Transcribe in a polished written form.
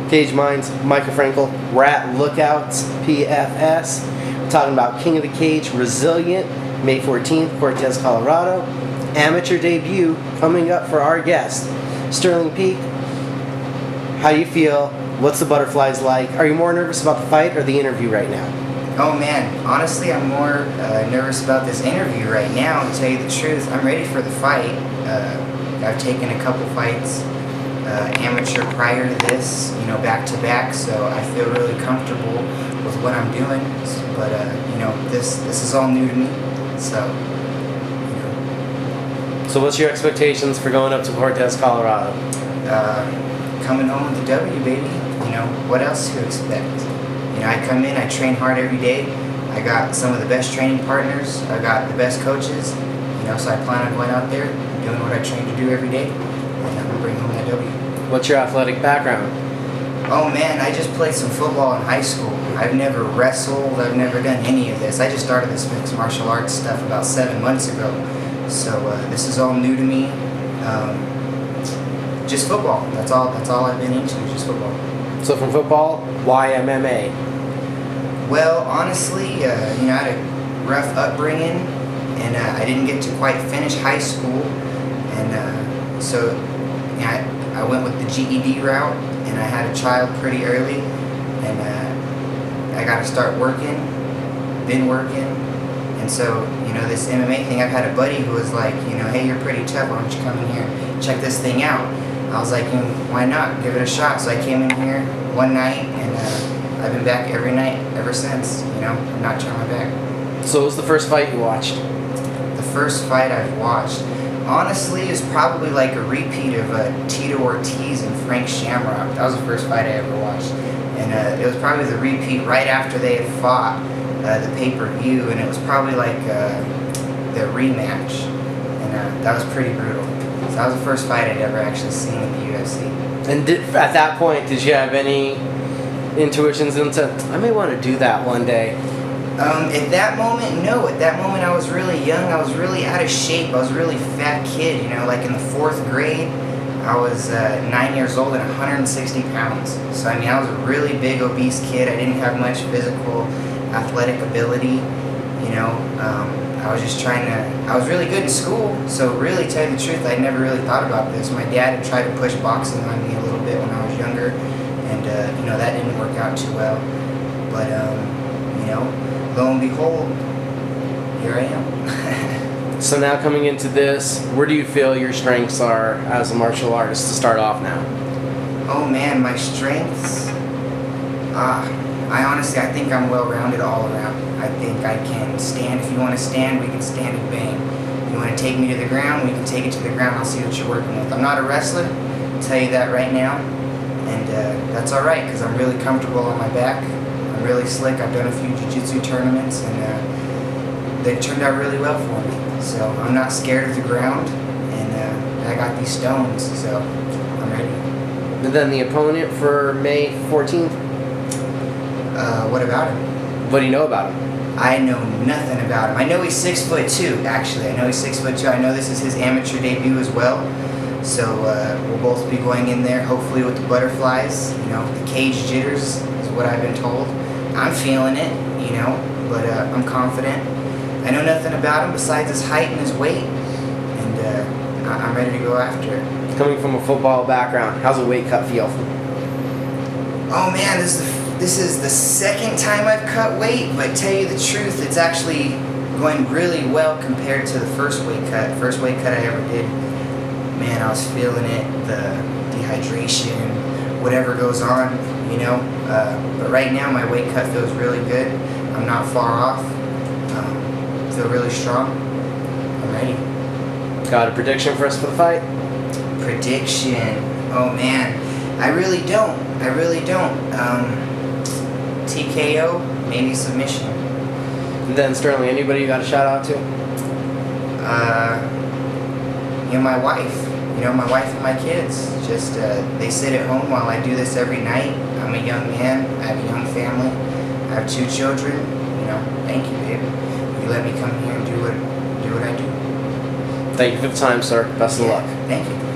Cage Minds, Micah Frankel. We're at Lookouts PFS. We're talking about King of the Cage, Resilient, May 14th, Cortez, Colorado. Amateur debut coming up for our guest, Sterling Peak. How do you feel? What's the butterflies like? Are you more nervous about the fight or the interview right now? Oh man, honestly I'm more nervous about this interview right now, to tell you the truth. I'm ready for the fight. I've taken a couple fights amateur prior to this, back to back, so I feel really comfortable with what I'm doing. But this is all new to me, so. So what's your expectations for going up to Cortez, Colorado? Coming home with the W, baby. What else to expect? I come in, I train hard every day. I got some of the best training partners. I got the best coaches. So I plan on going out there, doing what I train to do every day, and I'm going to bring home that W. What's your athletic background? Oh man, I just played some football in high school. I've never wrestled, I've never done any of this. I just started this mixed martial arts stuff about 7 months ago. So this is all new to me. Just football. That's all I've been into, just football. So from football, why MMA? Well, honestly, I had a rough upbringing, and I didn't get to quite finish high school, and so I went with the GED route, and I had a child pretty early, and I got to start working, been working, and so this MMA thing. I've had a buddy who was like, hey, you're pretty tough. Why don't you come in here, check this thing out? I was like, why not? Give it a shot. So I came in here one night, and I've been back every night ever since. I'm not turning my back. So what was the first fight you watched? The first fight I've watched, honestly, is probably like a repeat of Tito Ortiz and Frank Shamrock. That was the first fight I ever watched. And it was probably the repeat right after they had fought the pay-per-view, and it was probably like the rematch. And that was pretty brutal. So that was the first fight I'd ever actually seen in the UFC. And at that point, did you have any intuitions into, I may want to do that one day? At that moment, no. At that moment, I was really young. I was really out of shape. I was a really fat kid, like in the 4th grade. I was 9 years old and 160 pounds. So, I was a really big, obese kid. I didn't have much physical, athletic ability, I was just I was really good in school, so really, to tell you the truth, I never really thought about this. My dad had tried to push boxing on me a little bit when I was younger, and, that didn't work out too well. But, lo and behold, here I am. So now coming into this, where do you feel your strengths are as a martial artist to start off now? Oh man, my strengths? I think I'm well-rounded all around. I think I can stand. If you want to stand, we can stand and bang. If you want to take me to the ground, we can take it to the ground. I'll see what you're working with. I'm not a wrestler, I'll tell you that right now. And that's all right, because I'm really comfortable on my back. I'm really slick. I've done a few jiu-jitsu tournaments, and they turned out really well for me. So I'm not scared of the ground, and I got these stones, so I'm ready. And then the opponent for May 14th? What about him? What do you know about him? I know nothing about him. I know he's 6'2", actually. I know he's 6'2". I know this is his amateur debut as well. So we'll both be going in there, hopefully with the butterflies. The cage jitters is what I've been told. I'm feeling it, but I'm confident. I know nothing about him besides his height and his weight, and I'm ready to go after it. Coming from a football background, how's a weight cut feel? Oh man, this is the second time I've cut weight, but tell you the truth, it's actually going really well compared to the first weight cut. First weight cut I ever did, man, I was feeling it, the dehydration, whatever goes on, But right now my weight cut feels really good. I'm not far off. Feel really strong. I'm ready. Got a prediction for us for the fight? Prediction? Oh man, I really don't. TKO, maybe submission. And then Sterling, anybody you got a shout out to? My wife. My wife and my kids. Just they sit at home while I do this every night. I'm a young man. I have a young family. I have 2 children. Thank you, babe. You let me come here and do what I do. Thank you for the time, sir. Best of luck. Thank you.